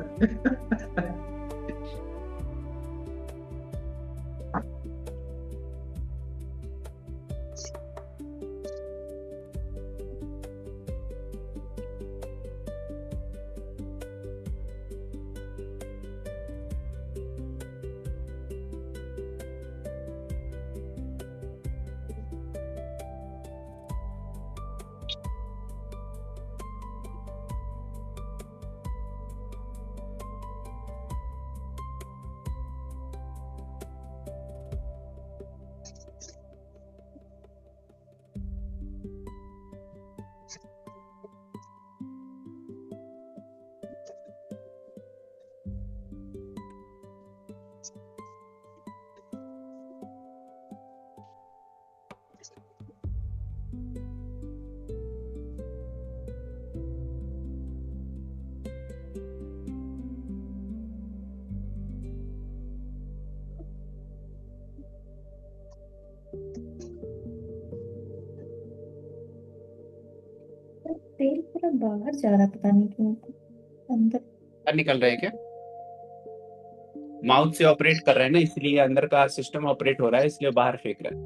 तेल पूरा बाहर जा रहा, पता नहीं क्यों। अंदर बाहर निकल रहे हैं क्या? माउथ से ऑपरेट कर रहे हैं ना, इसलिए अंदर का सिस्टम ऑपरेट हो रहा है, इसलिए बाहर फेंक रहा है।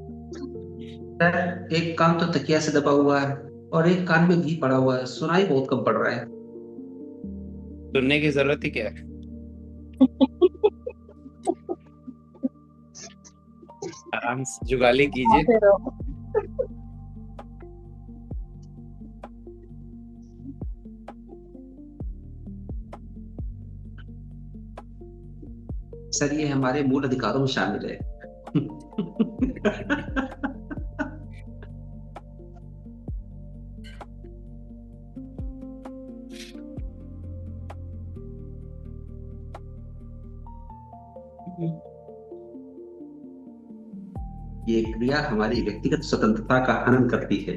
सर एक कान तो तकिया से दबा हुआ है और एक कान में घी पड़ा हुआ है, सुनाई बहुत कम पड़ रहा है। सुनने की जरूरत ही क्या है? आराम से जुगाली कीजिए। सर ये हमारे मूल अधिकारों में शामिल है। ये क्रिया हमारी व्यक्तिगत स्वतंत्रता का हनन करती है।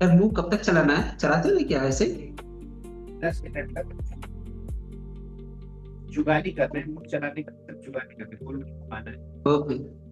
यार लूप कब तक चलाना है, चलाते हैं क्या ऐसे? 10 मिनट तक जुगाली कर रहे हैं, लूप चलाने का तक जुगाली कर रहे हैं, गोल घुमाना है। ओके।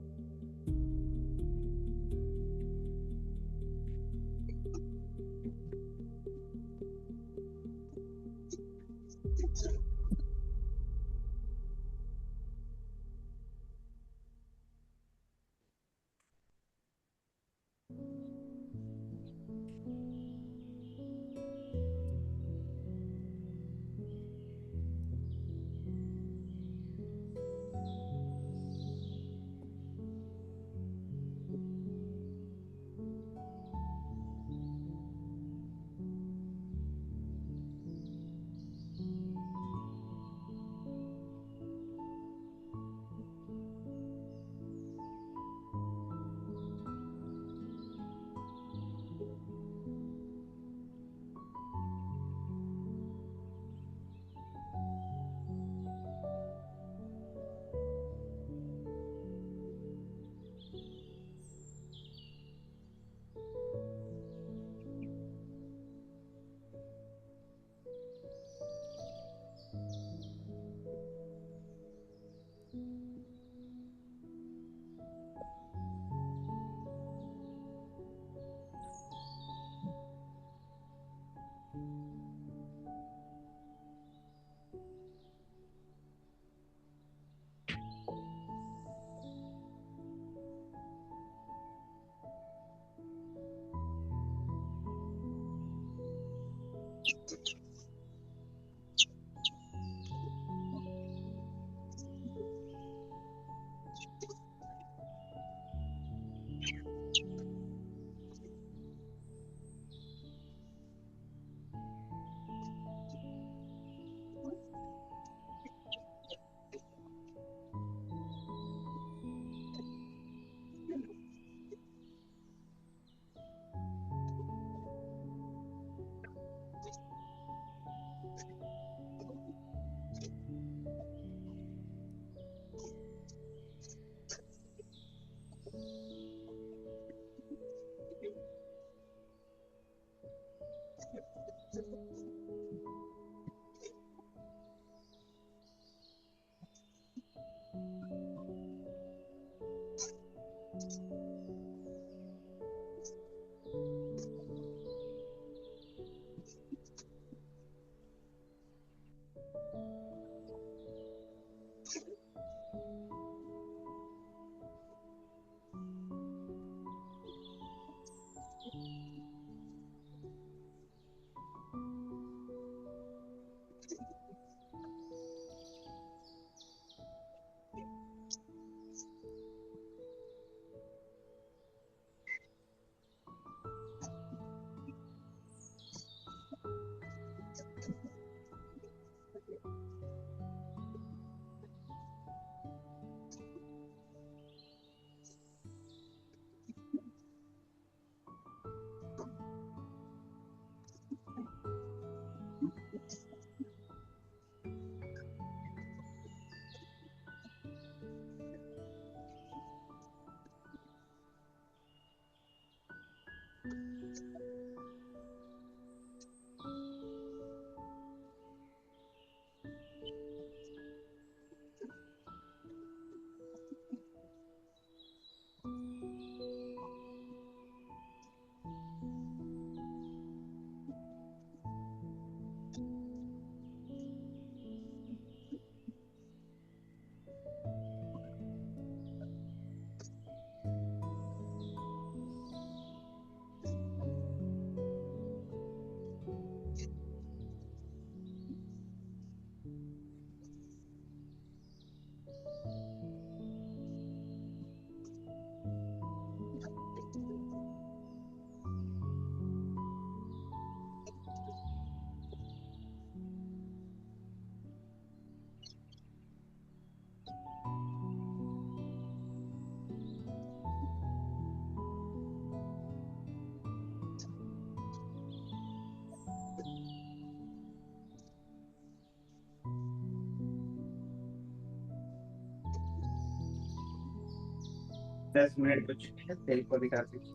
दस मिनट कुछ तेल को दिखा दीजिए।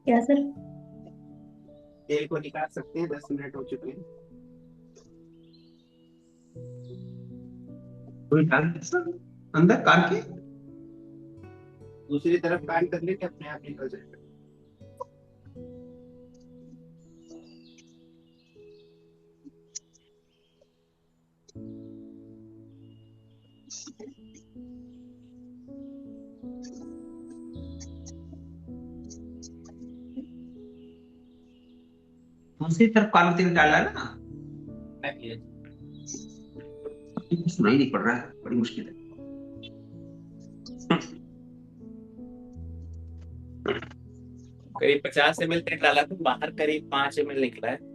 क्या सर? तेल को निकाल सकते हैं, 10 मिनट हो चुके हैं। कोई डाल दे सर, अंदर कार के। दूसरी तरफ कान कर लेंगे, अपने आप निकल जाएगा। दूसरी तरफ कान में तेल डाला है ना, सुनाई नहीं पड़ रहा है, बड़ी मुश्किल है। करीब 50 ml तेल डाला तो बाहर करीब 5 ml निकला है।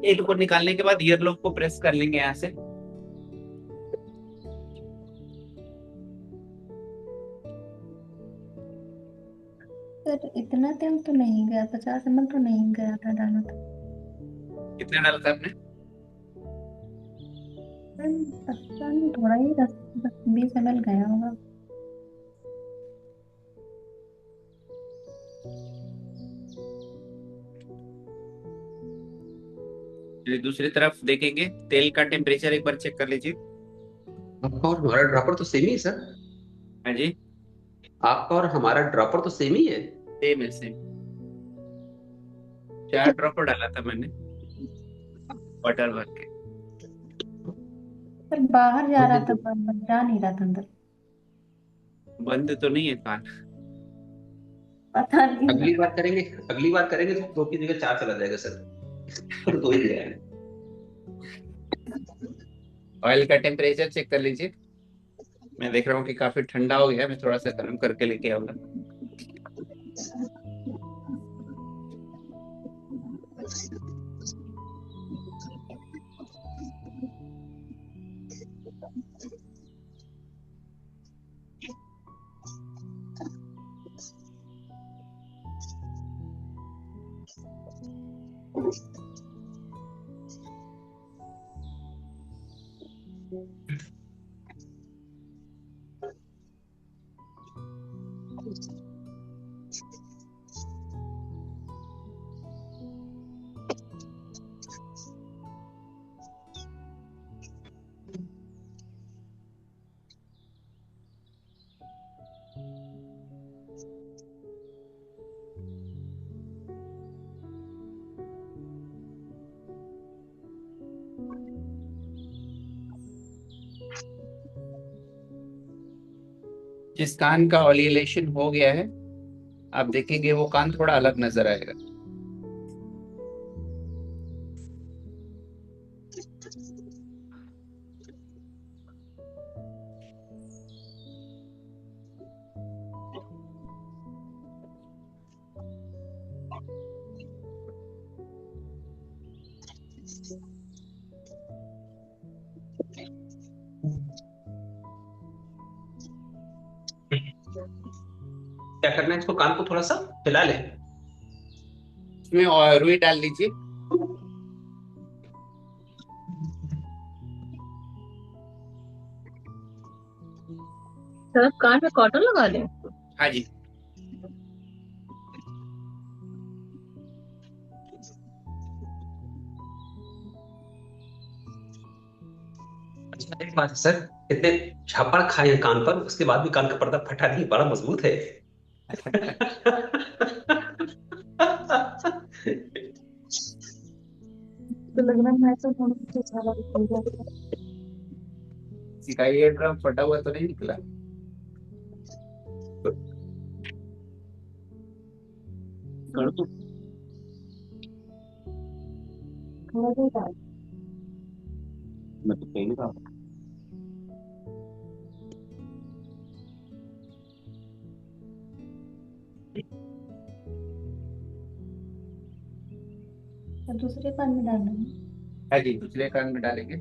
तेल को निकालने के बाद ईयरलोब को प्रेस कर लेंगे यहाँ से। सर इतना तेल तो नहीं गया, 50 ml तो नहीं गया था डाला था। कितना डाला था आपने? पता नहीं, थोड़ा ही 10-20 ml गया होगा। चलिए दूसरी तरफ देखेंगे, तेल का टेम्परेचर एक बार चेक कर लीजिए। आपका और हमारा ड्रॉपर तो सेम ही है सर। हाँ जी, आपका और हमारा ड्रॉपर तो सेम ही है। सेम है सेम। 4 ड्रॉपर डाला था मैंने वाटर भर के। सर बाहर जा रहा था पर जा नहीं रहा था अंदर। बंद तो नहीं है कान? पता नहीं। अगली बार करेंगे तो 2 की जगह 4 चला जाएगा सर। 2 ही गया है। ऑयल का टेम्परेचर चेक कर लीजिए। मैं देख रहा हूँ कि काफी ठंडा हो गया, मैं थोड़ा सा गर्म करके लेके आऊंगा। जिस कान का ऑलियलेशन हो गया है, आप देखेंगे वो कान थोड़ा अलग नजर आएगा। क्या करना है, इसको कान को थोड़ा सा हिला ले। इसमें और रुई डाल लीजिए। सर कान में कॉटन लगा लें? हाँ जी। अच्छा एक बात है सर, इतने झापड़ खाए हैं कान पर, उसके बाद भी कान का पर्दा फटा नहीं, बड़ा मजबूत है। तो लग रहा है मैं तो थोड़ा सा ज्यादा निकल गया। किसी का ईयर ड्रम फटा हुआ तो नहीं निकला? कर दो। थोड़ा सा ज्यादा। मैं तो कहीं नहीं। तो दूसरे कान में डालना है। है जी, दूसरे कान में डालेंगे।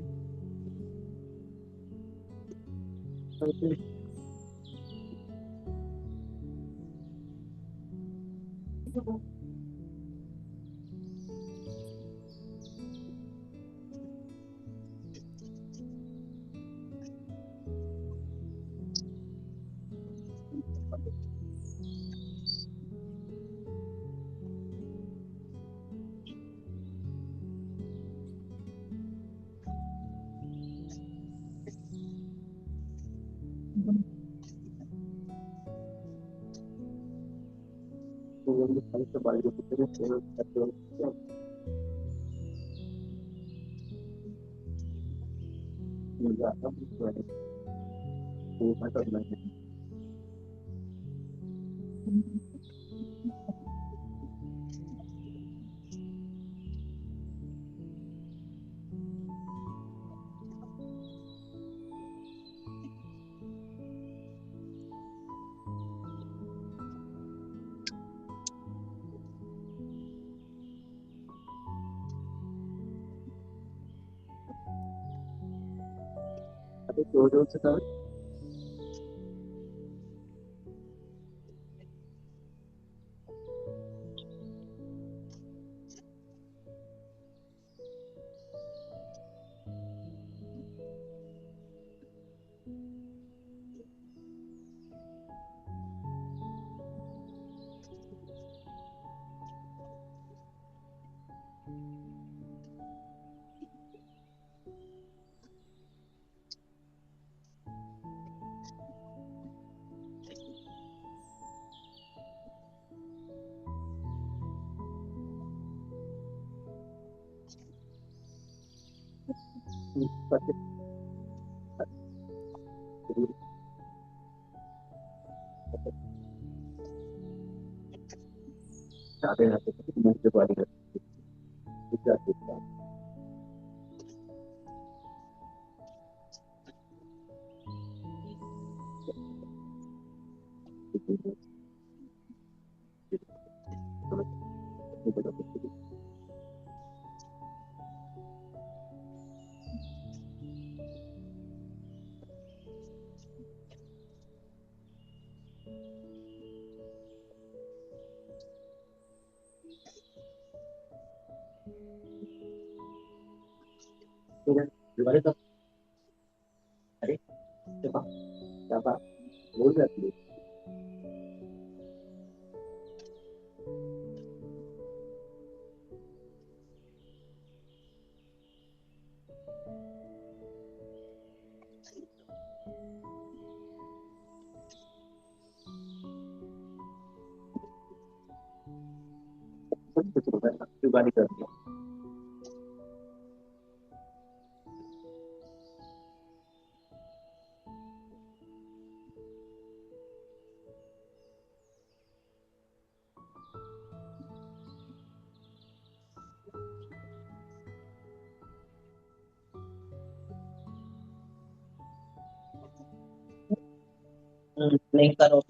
नहीं करो।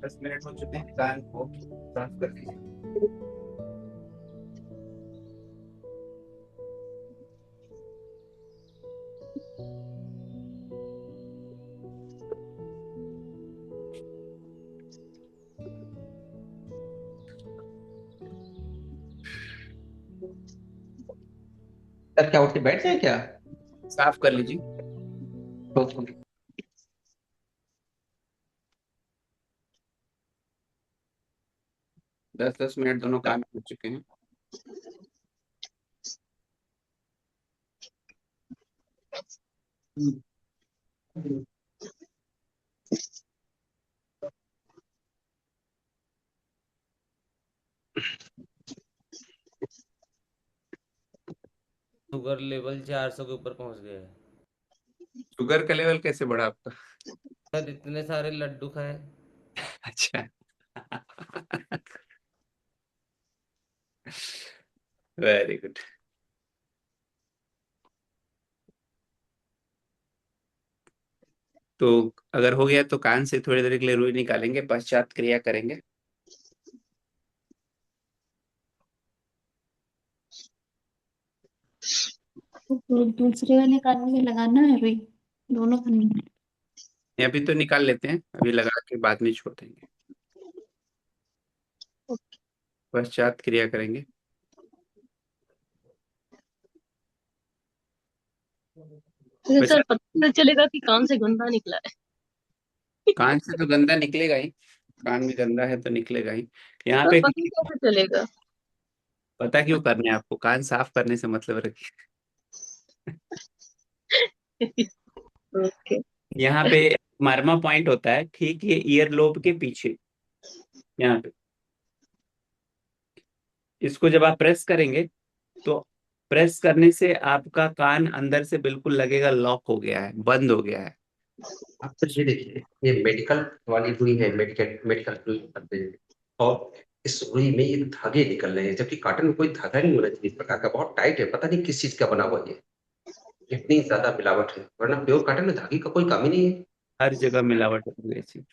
दस मिनट हो चुके हैं, कान को साफ कर दीजिए। सर क्या उठ के बैठ जाए क्या? साफ कर लीजिए। तो 10-10 मिनट दोनों काम हो चुके हैं। शुगर लेवल 400 के ऊपर पहुंच गया है। शुगर का लेवल कैसे बढ़ा आपका? सर इतने सारे लड्डू खाए। अच्छा। Very good. तो अगर हो गया तो कान से थोड़ी देर के लिए रुई निकालेंगे, पश्चात क्रिया करेंगे। तो दूसरे वाले कान में लगाना है भाई, दोनों कान में। अभी तो निकाल लेते हैं, अभी लगा के बाद में छोड़ देंगे, पश्चात क्रिया करेंगे। तो वैसे सर पता नहीं चलेगा कि कान से गंदा निकला है। कान से तो गंदा निकलेगा ही, कान में गंदा है तो निकलेगा ही। यहाँ सर पे पता कैसे चलेगा? पता क्यों करने हैं आपको? कान साफ करने से मतलब रखिए। ओके। यहाँ पे मार्मा पॉइंट होता है, ठीक ये ईयर लोब के पीछे, यहाँ पे। इसको जब आप प्रेस करेंगे तो प्रेस करने से आपका कान अंदर से बिल्कुल लगेगा लॉक हो गया है, बंद हो गया है। आप तो ये देखिए, ये मेडिकल वाली रुई है, मेडिकल मेडिकल रुई करते हैं। और इस रुई में ये धागे निकल रहे हैं, जबकि कॉटन में कोई धागा नहीं होना चाहिए इस प्रकार का, बहुत टाइट है, पता नहीं किस चीज का बना हुआ ये, इतनी ज्यादा मिलावट है, वरना प्योर कॉटन में धागे का कोई काम ही नहीं है। हर जगह मिलावट हो गई थी।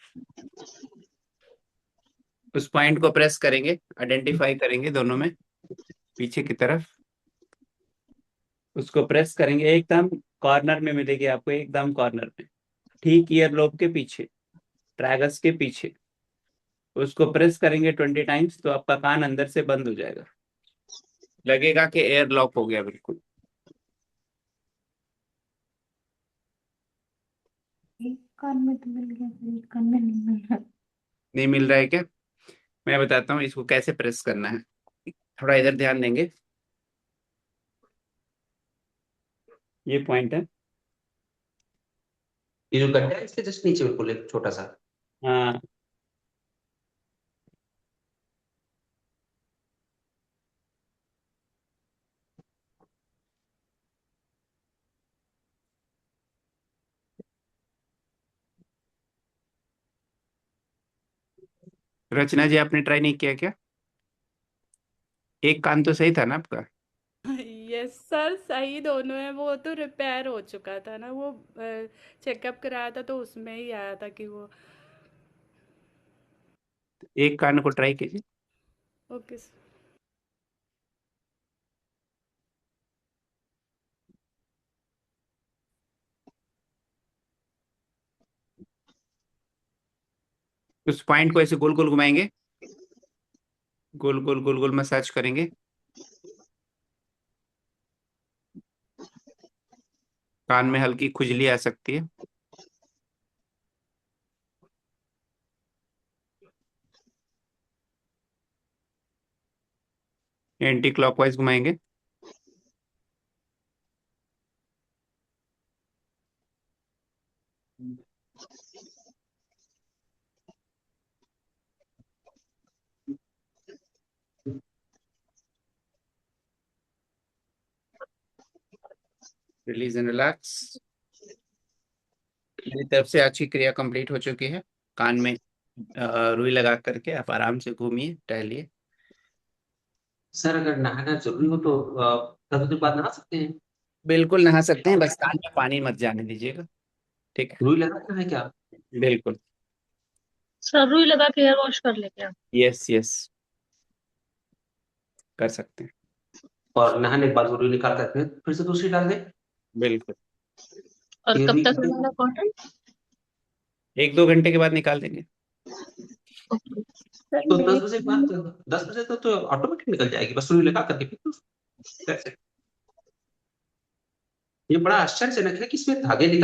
उस पॉइंट को प्रेस करेंगे, आइडेंटिफाई करेंगे दोनों में, पीछे की तरफ। उसको प्रेस करेंगे, एकदम कॉर्नर में मिलेगी आपको, एकदम कॉर्नर में, ठीक ईयर लोब के पीछे, ट्रैगस के पीछे। उसको प्रेस करेंगे 20 टाइम्स तो आपका कान अंदर से बंद हो जाएगा, लगेगा कि एयर लॉक हो गया बिल्कुल। एक कान में तो मिल गया, फिर एक कान में नहीं मिल रहा। नहीं मिल रहा है क्या? मैं बताता हूँ इसको कैसे प्रेस करना है, थोड़ा इधर ध्यान देंगे। ये पॉइंट है। ये जो गड्ढा है इसके जस्ट नीचे बिल्कुल एक छोटा सा। हाँ, रचना जी आपने ट्राई नहीं किया क्या? एक कान तो सही था ना आपका? यस सर, सही दोनों है। वो तो रिपेयर हो चुका था ना, वो चेकअप कराया था तो उसमें ही आया था कि वो। एक कान को ट्राई कीजिए। Okay sir. उस पॉइंट को ऐसे गोल गोल घुमाएंगे, गोल गोल गोल गोल मसाज करेंगे। कान में हल्की खुजली आ सकती है। एंटी क्लॉकवाइज घुमाएंगे। Release and relax. मेरी तरफ से आज की क्रिया कंप्लीट हो चुकी है। कान में रुई लगा करके आप आराम से घूमिए, टहलिए। सर अगर नहाना जरूरी हो तो 10 बजे बाद नहा सकते हैं? बिल्कुल नहा सकते हैं, बस कान में पानी मत जाने दीजिएगा, ठीक है? रुई लगाना है क्या? बिल्कुल। सर रुई लगा के हेयर वॉश कर ले क्या? यस यस, कर सकते हैं। और नहाने के बाद वो रुई निकाल कर फिर से दूसरी डाल दें? बिल्कुल। और ये कब रुई तक कितने- लगाना कॉटन? 1-2 घंटे के बाद निकाल देंगे। तो 10 बजे के बाद 10 बजे तक तो ऑटोमेटिक निकल जाएगी, बस रुई लगा करके फिर तो कर सकते। ये बड़ा आश्चर्यजनक है कि इसमें धागे निकल